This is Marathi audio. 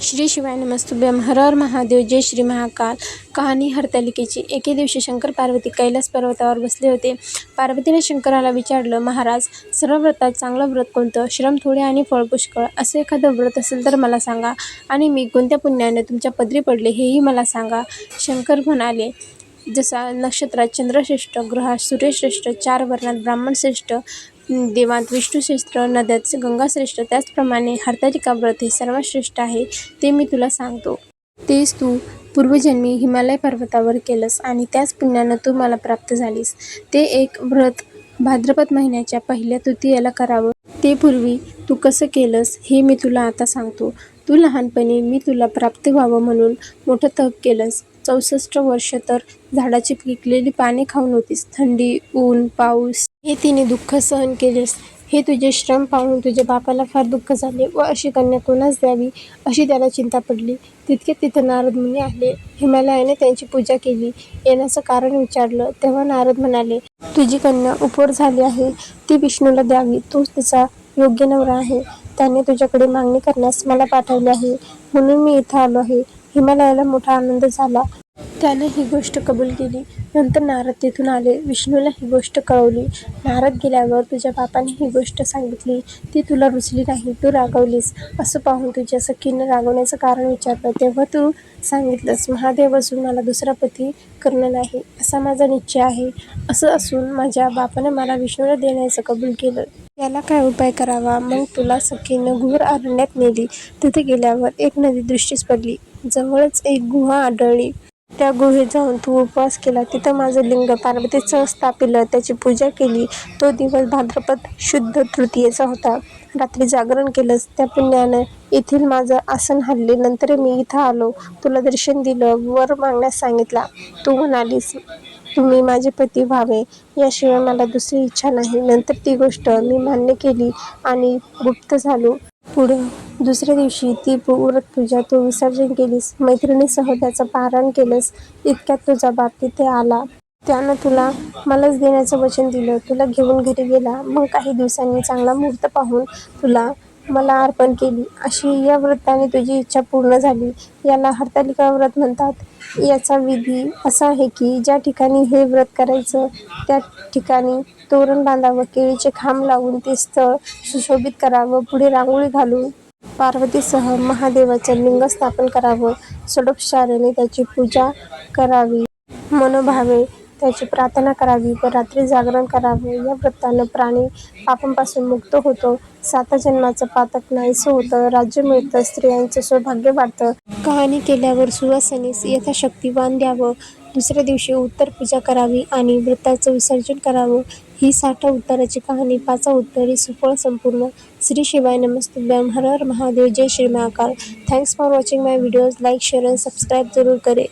श्री शिवाय नमस्तुभ्यं. हर हर महादेव. जय श्री महाकाल. कहाणी हरतालिकेची. एके दिवशी शंकर पार्वती कैलास पर्वतावर बसले होते. पार्वतीने शंकराला विचारलं, महाराज, सर्व व्रतात चांगलं व्रत कोणतं? श्रम थोडे आणि फळ पुष्कळ असं एखादं व्रत असेल तर मला सांगा, आणि मी कोणत्या पुण्याने तुमच्या पदरी पडले हेही मला सांगा. शंकर म्हणाले, जसा नक्षत्रात चंद्रश्रेष्ठ, ग्रहात सूर्यश्रेष्ठ, 4 वर्णात ब्राह्मणश्रेष्ठ, देवांत विष्णुश्रेष्ठ, नद्यात गंगाश्रेष्ठ, त्याचप्रमाणे हरतालिका व्रत हे सर्वात श्रेष्ठ आहे. ते मी तुला सांगतो. तेच तू पूर्वजन्मी हिमालय पर्वतावर केलंस आणि त्याच पुण्यानं तू मला प्राप्त झालीस. ते एक व्रत भाद्रपद महिन्याच्या पहिल्या तृतीयेला करावं. ते पूर्वी तू कसं केलंस हे मी तुला आता सांगतो. तू लहानपणी मी तुला प्राप्त व्हावं म्हणून मोठं तप केलंस. 64 वर्ष तर झाडाची पिकलेली पाने खाऊन होतीस. थंडी, ऊन, पाऊस हे तिने दुःख सहन केलेस. हे तुझे श्रम पाहून तुझ्या बापाला फार दुःख झाले व अशी कन्या कोणास द्यावी अशी त्याला चिंता पडली. तितके तिथं नारद मुनी आले. हिमालयाने त्यांची पूजा केली. येण्याचं कारण विचारलं तेव्हा नारद म्हणाले, तुझी कन्या उपवर झाली आहे, ती विष्णूला द्यावी. तोच तिचा योग्य नवरा आहे. त्याने तुझ्याकडे मागणी करण्यास मला पाठवले आहे, म्हणून मी इथं आलो आहे. हिमालयाला मोठा आनंद झाला. त्याने ही गोष्ट कबूल केली. नंतर नारद तेथून आले. विष्णूला ही गोष्ट कळवली. नारद गेल्यावर तुझ्या बापाने ही गोष्ट सांगितली. ती तुला रुचली नाही, तू रागवलीस. असं पाहून तुझ्या सखीनं रागवण्याचं कारण विचारलं तेव्हा तू सांगितलंस, महादेव असून मला दुसरा पती करणं नाही असा माझा निश्चय आहे. असं असून माझ्या बापानं मला विष्णूला देण्याचं कबूल केलं. याला काय उपाय करावा? मग तुला सखीनं घोर अरण्यात नेली. तिथे गेल्यावर एक नदी दृष्टीस पडली. जवळच एक गुहा आढळली. त्या गुहेत जाऊन तू उपवास केला. तिथं माझं लिंग पार्वतीचं स्थापिलं. त्याची पूजा केली. तो दिवस भाद्रपद शुद्ध तृतीयेचा होता. रात्री जागरण केलंस. त्या पुण्यानं येथील माझं आसन हल्ले. नंतर मी इथं आलो. तुला दर्शन दिलं. वर मागण्यास सांगितला. तू म्हणालीस, तुम्ही माझे पती व्हावे, याशिवाय मला दुसरी इच्छा नाही. नंतर ती गोष्ट मी मान्य केली आणि गुप्त झालो. पुढं दुसऱ्या दिवशी ती व्रत पूजा तू विसर्जन केलीस. मैत्रिणीसह त्याचं पारायण केलंस. इतक्यात तुझा बाप तिथे आला. त्यानं तुला मलाच देण्याचं वचन दिलं. तुला घेऊन घरी गेला. मग काही दिवसांनी चांगला मुहूर्त पाहून तुला मला अर्पण केली. अशी या व्रताने तुझी इच्छा पूर्ण झाली. याला हरतालिका व्रत म्हणतात. याचा विधी असा आहे की ज्या ठिकाणी हे व्रत करायचं त्या ठिकाणी तोरण बांधावं, केळीचे खांब लावून ते स्थळ सुशोभित करावं, पुढे रांगोळी घालून पार्वतीसह महादेवाचं लिंग स्थापन करावं, षोडोपचाराने त्याची पूजा करावी, मनोभावे त्याची प्रार्थना करावी व रात्री जागरण करावं. या व्रतानं प्राणी पापांपासून मुक्त होतो. 7 जन्माचं पातक नाहीसं होतं. राज्य मिळतं. स्त्रियांचं सौभाग्य वाढतं. कहाणी केल्यावर सुवासिनीस यथाशक्ती वाण द्यावं. दुसऱ्या दिवशी उत्तर पूजा करावी आणि व्रताचं विसर्जन करावं. ही 6 उत्तराची कहाणी. 5 उत्तरे सुफळ संपूर्ण. श्री शिवाय नमस्तुभ्यं. हर हर महादेव. जय Shri Mahakal. Thanks for watching my videos. Like, share आणि सबस्क्राईब जरूर करें.